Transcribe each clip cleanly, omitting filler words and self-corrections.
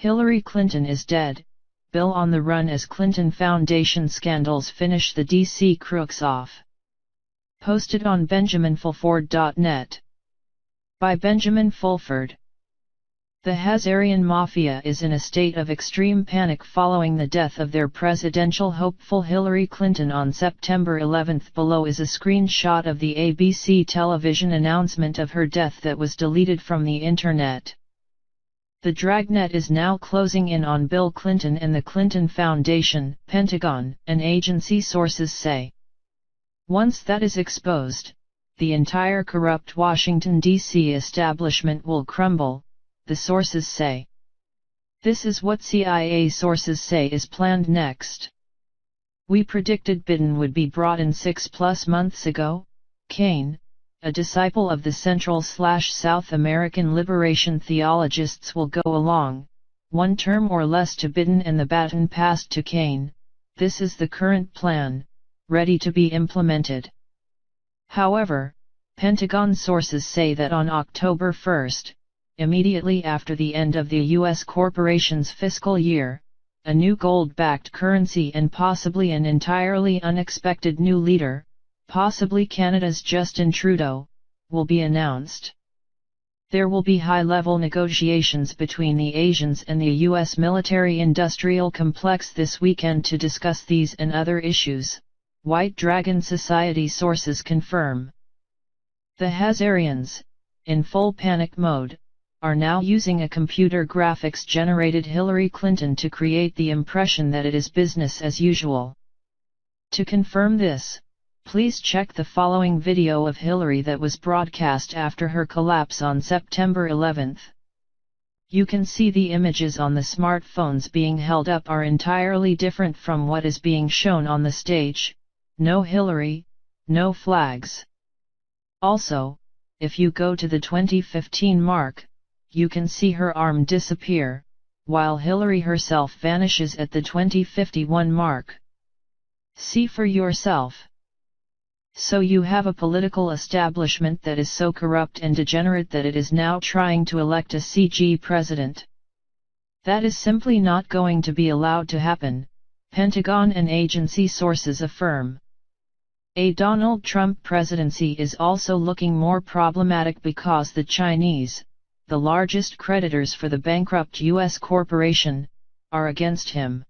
Hillary Clinton is dead, Bill on the run as Clinton Foundation scandals finish the DC crooks off. Posted on benjaminfulford.net. By Benjamin Fulford. The Hazarian Mafia is in a state of extreme panic following the death of their presidential hopeful Hillary Clinton on September 11. Below is a screenshot of the ABC television announcement of her death that was deleted from the internet. The dragnet is now closing in on Bill Clinton and the Clinton Foundation, Pentagon, and agency sources say. Once that is exposed, the entire corrupt Washington, D.C. establishment will crumble, the sources say. This is what CIA sources say is planned next. We predicted Biden would be brought in 6+ months ago, Kane, a disciple of the Central/South American liberation theologists will go along, one term or less to Biden and the baton passed to Kane. This is the current plan, ready to be implemented. However, Pentagon sources say that on October 1, immediately after the end of the U.S. corporation's fiscal year, a new gold-backed currency and possibly an entirely unexpected new leader, possibly Canada's Justin Trudeau, will be announced. There will be high-level negotiations between the Asians and the U.S. military-industrial complex this weekend to discuss these and other issues, White Dragon Society sources confirm. The Hazarians, in full panic mode, are now using a computer graphics-generated Hillary Clinton to create the impression that it is business as usual. To confirm this, please check the following video of Hillary that was broadcast after her collapse on September 11. You can see the images on the smartphones being held up are entirely different from what is being shown on the stage. No Hillary, no flags. Also, if you go to the 2015 mark, you can see her arm disappear, while Hillary herself vanishes at the 2051 mark. See for yourself. So you have a political establishment that is so corrupt and degenerate that it is now trying to elect a CG president. That is simply not going to be allowed to happen, Pentagon and agency sources affirm. A Donald Trump presidency is also looking more problematic because the Chinese, the largest creditors for the bankrupt U.S. corporation, are against him.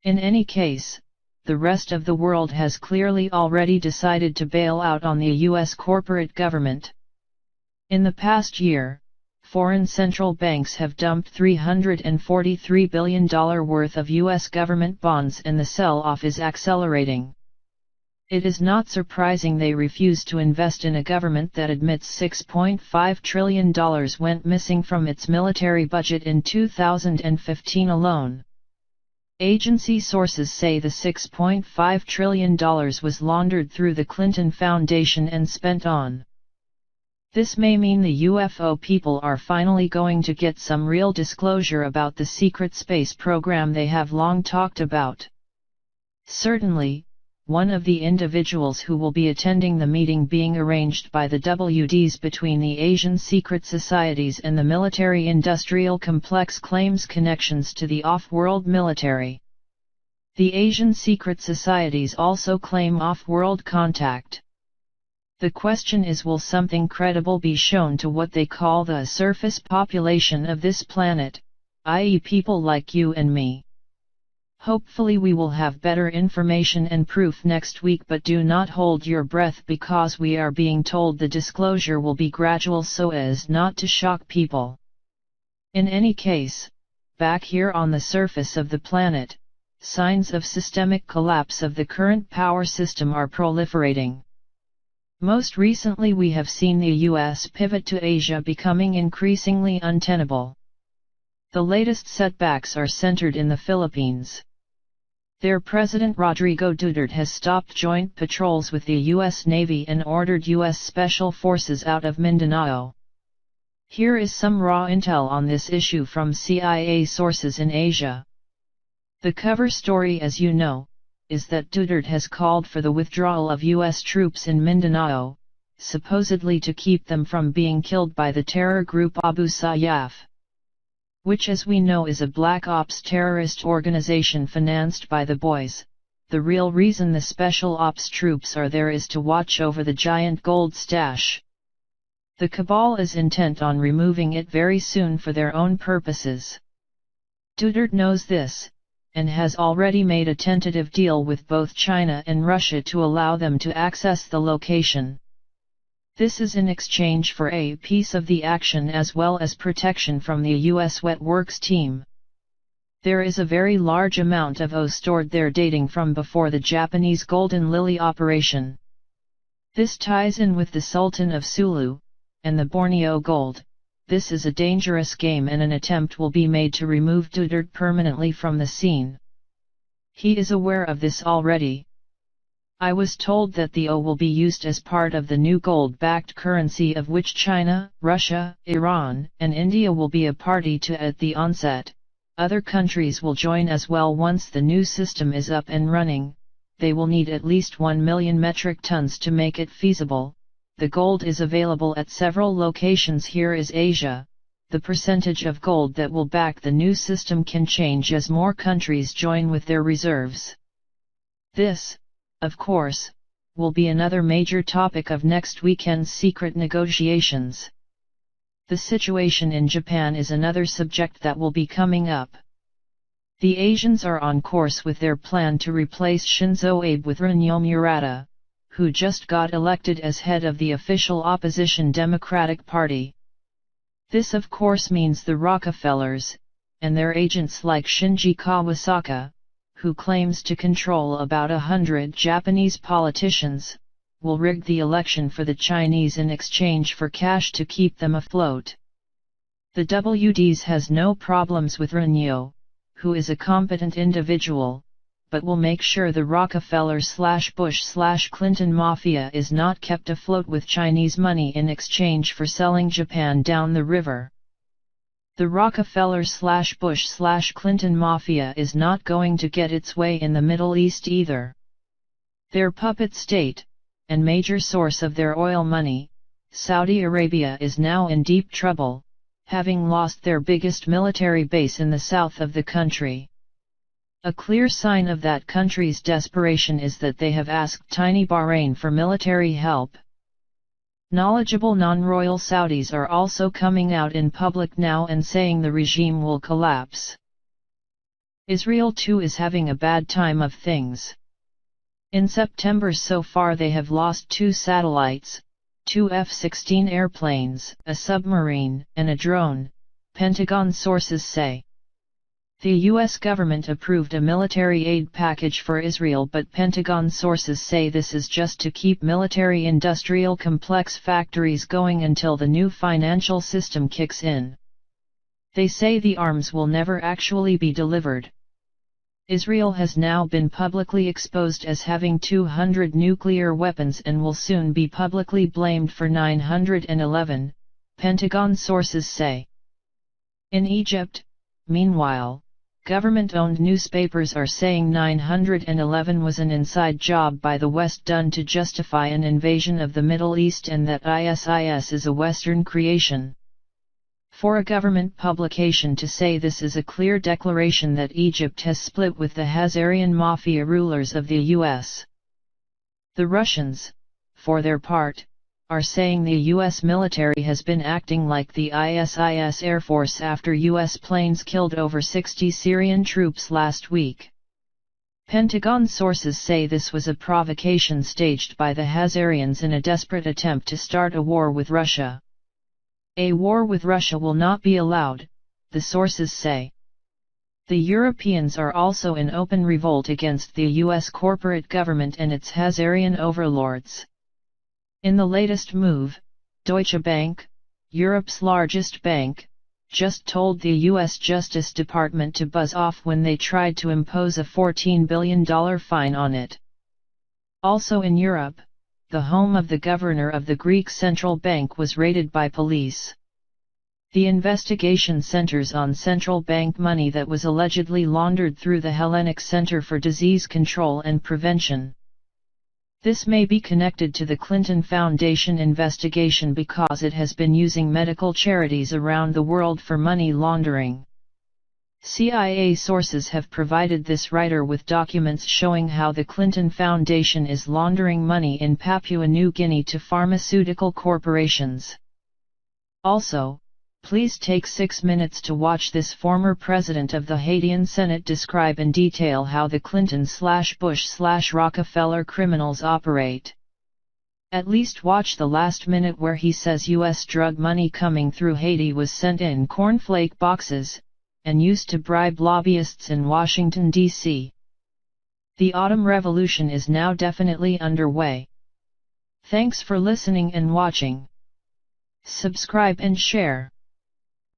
In any case, the rest of the world has clearly already decided to bail out on the U.S. corporate government. In the past year, foreign central banks have dumped $343 billion worth of U.S. government bonds and the sell-off is accelerating. It is not surprising they refuse to invest in a government that admits $6.5 trillion went missing from its military budget in 2015 alone. Agency sources say the $6.5 trillion was laundered through the Clinton Foundation and spent on. This may mean the UFO people are finally going to get some real disclosure about the secret space program they have long talked about. Certainly, one of the individuals who will be attending the meeting being arranged by the WDs between the Asian secret societies and the military-industrial complex claims connections to the off-world military. The Asian secret societies also claim off-world contact. The question is, will something credible be shown to what they call the surface population of this planet, i.e. people like you and me? Hopefully we will have better information and proof next week, but do not hold your breath because we are being told the disclosure will be gradual so as not to shock people. In any case, back here on the surface of the planet, signs of systemic collapse of the current power system are proliferating. Most recently we have seen the US pivot to Asia becoming increasingly untenable. The latest setbacks are centered in the Philippines. Their President Rodrigo Duterte has stopped joint patrols with the U.S. Navy and ordered U.S. Special Forces out of Mindanao. Here is some raw intel on this issue from CIA sources in Asia. The cover story, as you know, is that Duterte has called for the withdrawal of U.S. troops in Mindanao, supposedly to keep them from being killed by the terror group Abu Sayyaf. which as we know is a black ops terrorist organization financed by the boys. The real reason the special ops troops are there is to watch over the giant gold stash. The cabal is intent on removing it very soon for their own purposes. Duterte knows this, and has already made a tentative deal with both China and Russia to allow them to access the location. This is in exchange for a piece of the action as well as protection from the US Wet Works team. There is a very large amount of O stored there dating from before the Japanese Golden Lily operation. This ties in with the Sultan of Sulu, and the Borneo gold. This is a dangerous game and an attempt will be made to remove Duterte permanently from the scene. He is aware of this already. I was told that the O will be used as part of the new gold-backed currency of which China, Russia, Iran, and India will be a party to at the onset. Other countries will join as well once the new system is up and running. They will need at least 1 million metric tons to make it feasible. The gold is available at several locations. Here is Asia. The percentage of gold that will back the new system can change as more countries join with their reserves. This, of course, will be another major topic of next weekend's secret negotiations. The situation in Japan is another subject that will be coming up. The Asians are on course with their plan to replace Shinzo Abe with Runyo Murata, who just got elected as head of the official opposition Democratic Party. This of course means the Rockefellers, and their agents like Shinji Kawasaki, who claims to control about 100 Japanese politicians, will rig the election for the Chinese in exchange for cash to keep them afloat. The WDs has no problems with Runyo, who is a competent individual, but will make sure the Rockefeller/Bush/Clinton mafia is not kept afloat with Chinese money in exchange for selling Japan down the river. The Rockefeller/Bush/Clinton mafia is not going to get its way in the Middle East either. Their puppet state, and major source of their oil money, Saudi Arabia is now in deep trouble, having lost their biggest military base in the south of the country. A clear sign of that country's desperation is that they have asked tiny Bahrain for military help. Knowledgeable non-royal Saudis are also coming out in public now and saying the regime will collapse. Israel too is having a bad time of things. In September so far they have lost 2 satellites, 2 F-16 airplanes, a submarine, and a drone, Pentagon sources say. The U.S. government approved a military aid package for Israel, but Pentagon sources say this is just to keep military-industrial complex factories going until the new financial system kicks in. They say the arms will never actually be delivered. Israel has now been publicly exposed as having 200 nuclear weapons and will soon be publicly blamed for 911, Pentagon sources say. In Egypt, meanwhile, government-owned newspapers are saying 911 was an inside job by the West done to justify an invasion of the Middle East and that ISIS is a Western creation. For a government publication to say this is a clear declaration that Egypt has split with the Hazarian mafia rulers of the US. The Russians, for their part, are saying the US military has been acting like the ISIS Air Force after US planes killed over 60 Syrian troops last week. Pentagon sources say this was a provocation staged by the Hazarians in a desperate attempt to start a war with Russia. A war with Russia will not be allowed, the sources say. The Europeans are also in open revolt against the US corporate government and its Hazarian overlords. In the latest move, Deutsche Bank, Europe's largest bank, just told the U.S. Justice Department to buzz off when they tried to impose a $14 billion fine on it. Also in Europe, the home of the governor of the Greek Central Bank was raided by police. The investigation centers on central bank money that was allegedly laundered through the Hellenic Center for Disease Control and Prevention. This may be connected to the Clinton Foundation investigation because it has been using medical charities around the world for money laundering. CIA sources have provided this writer with documents showing how the Clinton Foundation is laundering money in Papua New Guinea to pharmaceutical corporations. Also, please take 6 minutes to watch this former president of the Haitian Senate describe in detail how the Clinton/Bush/Rockefeller criminals operate. At least watch the last minute where he says U.S. drug money coming through Haiti was sent in cornflake boxes, and used to bribe lobbyists in Washington, D.C. The Autumn Revolution is now definitely underway. Thanks for listening and watching. Subscribe and share.